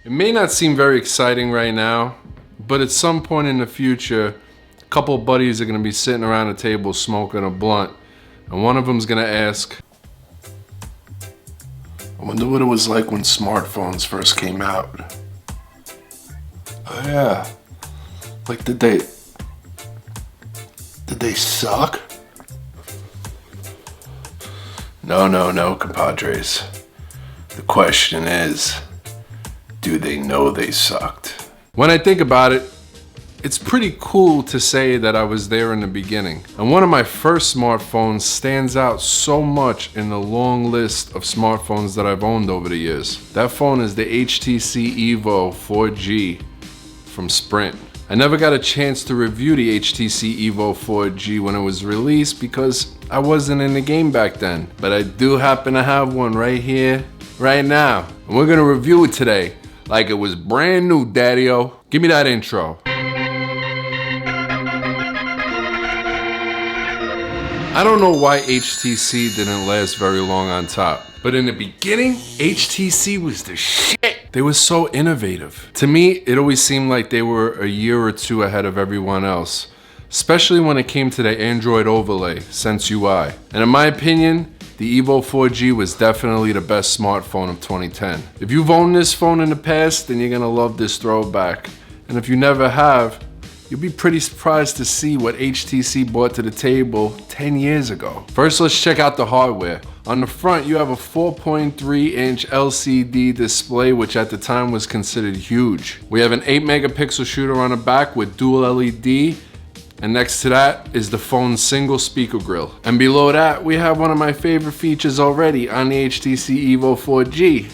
It may not seem very exciting right now, but at some point in the future, a couple of buddies are gonna be sitting around a table smoking a blunt, and one of them's gonna ask, I wonder what it was like when smartphones first came out. Oh yeah, like did they suck? No, compadres. The question is, do they know they sucked? When I think about it, it's pretty cool to say that I was there in the beginning. And one of my first smartphones stands out so much in the long list of smartphones that I've owned over the years. That phone is the HTC EVO 4G from Sprint. I never got a chance to review the HTC EVO 4G when it was released because I wasn't in the game back then. But I do happen to have one right here, right now. And we're gonna review it today like it was brand new, daddy-o. Give me that intro. I don't know why HTC didn't last very long on top, but in the beginning, HTC was the shit. They were so innovative. To me, it always seemed like they were a year or two ahead of everyone else, especially when it came to the Android overlay, Sense UI. And in my opinion, the EVO 4G was definitely the best smartphone of 2010. If you've owned this phone in the past, then you're gonna love this throwback. And if you never have, you'll be pretty surprised to see what HTC brought to the table 10 years ago. First, let's check out the hardware. On the front, you have a 4.3-inch LCD display, which at the time was considered huge. We have an 8-megapixel shooter on the back with dual LED, and next to that is the phone's single speaker grill. And below that, we have one of my favorite features already on the HTC EVO 4G.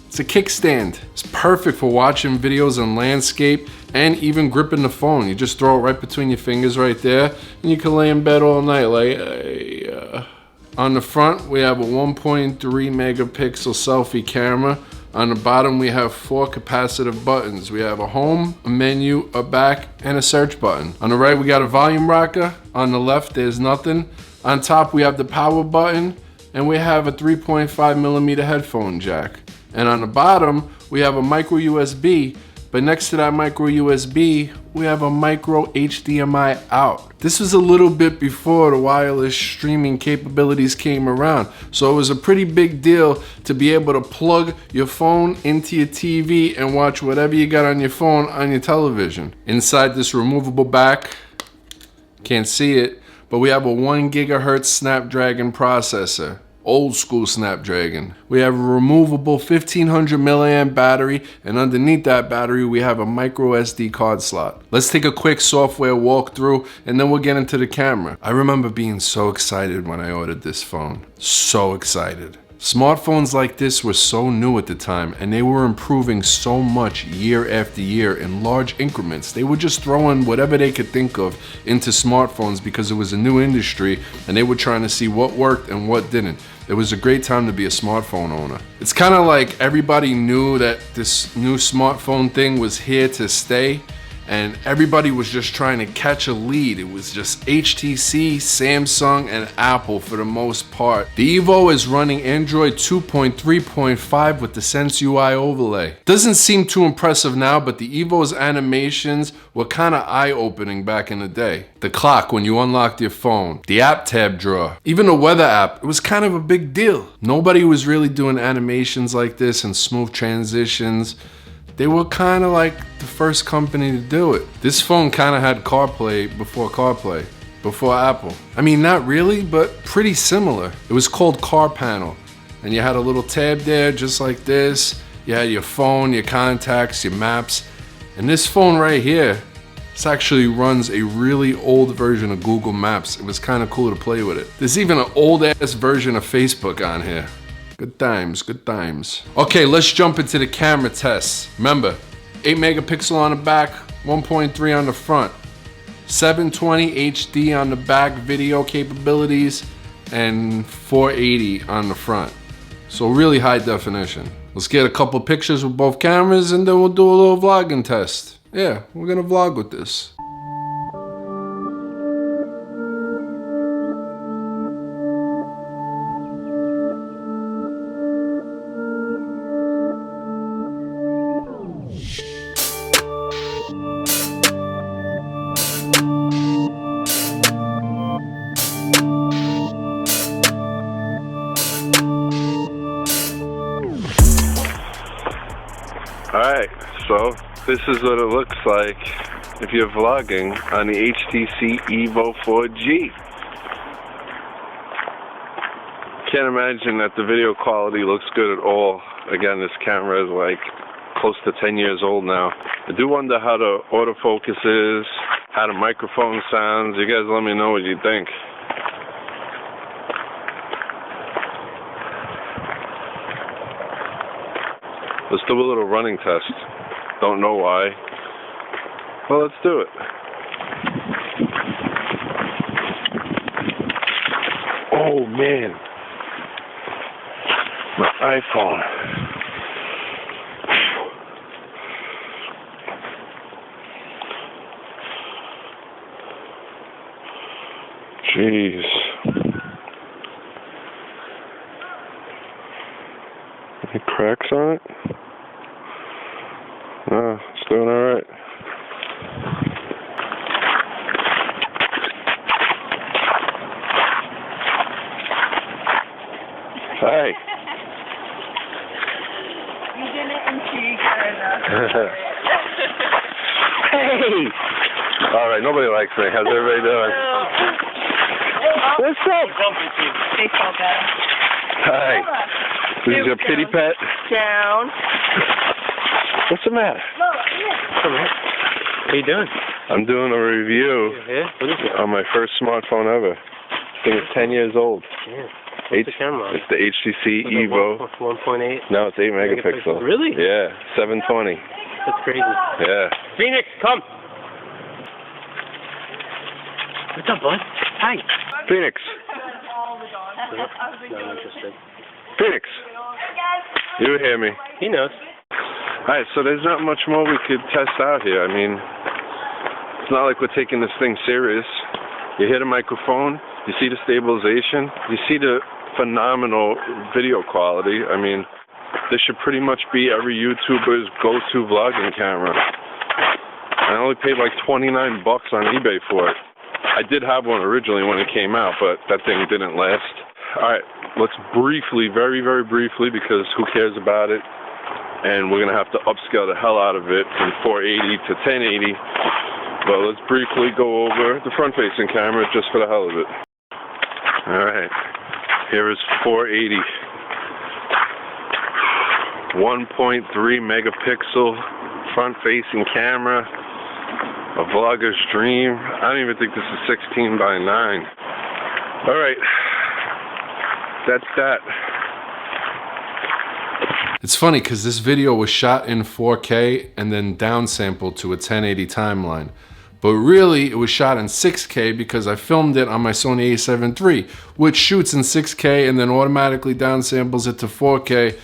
It's a kickstand. It's perfect for watching videos on landscape and even gripping the phone. You just throw it right between your fingers right there, and you can lay in bed all night like, On the front, we have a 1.3 megapixel selfie camera. On the bottom, we have 4 capacitive buttons. We have a home, a menu, a back, and a search button. On the right, we got a volume rocker. On the left, there's nothing. On top, we have the power button, and we have a 3.5 millimeter headphone jack. And on the bottom, we have a micro USB, but next to that micro USB, we have a micro HDMI out. This was a little bit before the wireless streaming capabilities came around, so it was a pretty big deal to be able to plug your phone into your TV and watch whatever you got on your phone on your television. Inside this removable back, can't see it, but we have a 1 gigahertz Snapdragon processor. Old school Snapdragon. We have a removable 1500 milliamp battery, and underneath that battery we have a micro SD card slot. Let's take a quick software walkthrough and then we'll get into the camera. I remember being so excited when I ordered this phone. So excited. Smartphones like this were so new at the time, and they were improving so much year after year in large increments. They were just throwing whatever they could think of into smartphones because it was a new industry and they were trying to see what worked and what didn't. It was a great time to be a smartphone owner. It's kind of like everybody knew that this new smartphone thing was here to stay, and everybody was just trying to catch a lead. It was just HTC, Samsung, and Apple for the most part. The EVO is running Android 2.3.5 with the Sense UI overlay. Doesn't seem too impressive now, but the EVO's animations were kind of eye-opening back in the day. The clock when you unlocked your phone, the app tab drawer, even the weather app, it was kind of a big deal. Nobody was really doing animations like this and smooth transitions. They were kind of like the first company to do it. This phone kind of had CarPlay, before Apple. I mean, not really, but pretty similar. It was called Car Panel, and you had a little tab there just like this. You had your phone, your contacts, your maps, and this phone right here, this actually runs a really old version of Google Maps. It was kind of cool to play with it. There's even an old ass version of Facebook on here. Good times, good times. Okay, let's jump into the camera tests. Remember, 8 megapixel on the back, 1.3 on the front, 720 HD on the back video capabilities, and 480 on the front. So really high definition. Let's get a couple pictures with both cameras and then we'll do a little vlogging test. Yeah, we're gonna vlog with this. Alright, so this is what it looks like if you're vlogging on the HTC EVO 4G. Can't imagine that the video quality looks good at all. Again, this camera is like close to 10 years old now. I do wonder how the autofocus is, how the microphone sounds. You guys let me know what you think. Let's do a little running test. Don't know why. Well, let's do it. Oh man, my iPhone. Jeez. Any cracks on it? No, it's doing alright. Hi. You didn't intrigue her enough. Hey! Alright, nobody likes me. How's everybody doing? What's up? Baseball bat. Hi. This is your pity pet? Down. What's the matter? Come on. What are you doing? I'm doing a review What is it? on my first smartphone ever. This thing is 10 years old. Yeah. What's the camera on? It's the HTC EVO. 1.8? No, it's 8 megapixel. Really? Yeah, 720. That's crazy. Yeah. Phoenix, come! What's up, bud? Hi. Phoenix. Not interested. Phoenix. You hear me? He knows. Alright, so there's not much more we could test out here. I mean, it's not like we're taking this thing serious. You hear the microphone, you see the stabilization, you see the phenomenal video quality. I mean, this should pretty much be every YouTuber's go-to vlogging camera. I only paid like $29 on eBay for it. I did have one originally when it came out, but that thing didn't last. Alright, let's briefly, very, very briefly, because who cares about it, and we're going to have to upscale the hell out of it from 480 to 1080. But let's briefly go over the front-facing camera just for the hell of it. Alright, here is 480. 1.3 megapixel front-facing camera. A vlogger's dream. I don't even think this is 16 by 9. Alright, that's that. It's funny because this video was shot in 4K and then downsampled to a 1080 timeline. But really, it was shot in 6K because I filmed it on my Sony a7 III, which shoots in 6K and then automatically downsamples it to 4K.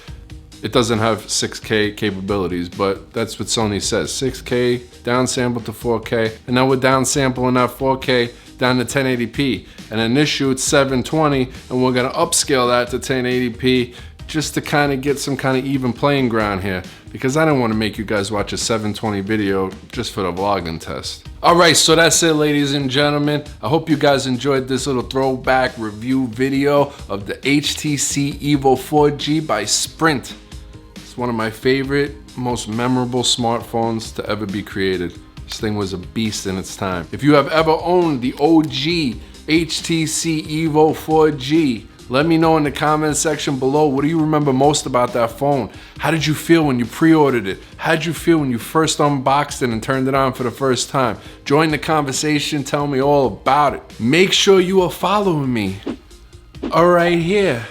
It doesn't have 6K capabilities, but that's what Sony says. 6K, downsample to 4K, and now we're downsampling that 4K down to 1080p. And then this shoots 720, and we're gonna upscale that to 1080p just to kind of get some kind of even playing ground here, because I don't want to make you guys watch a 720 video just for the vlogging test. Alright, so that's it, ladies and gentlemen. I hope you guys enjoyed this little throwback review video of the HTC EVO 4G by Sprint. It's one of my favorite, most memorable smartphones to ever be created. This thing was a beast in its time. If you have ever owned the OG HTC EVO 4G, let me know in the comment section below. What do you remember most about that phone? How did you feel when you pre-ordered it? How did you feel when you first unboxed it and turned it on for the first time? Join the conversation, tell me all about it. Make sure you are following me right here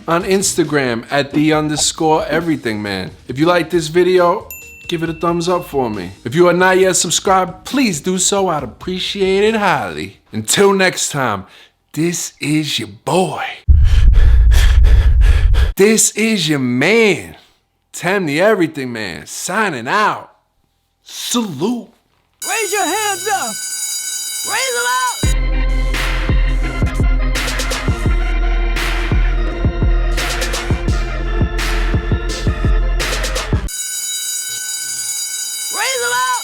on Instagram at @the_everything_man. If you like this video, give it a thumbs up for me. If you are not yet subscribed, please do so. I'd appreciate it highly. Until next time, this is your boy. This is your man, Tim the Everything Man, signing out. Salute. Raise your hands up. Raise them up. Raise them up.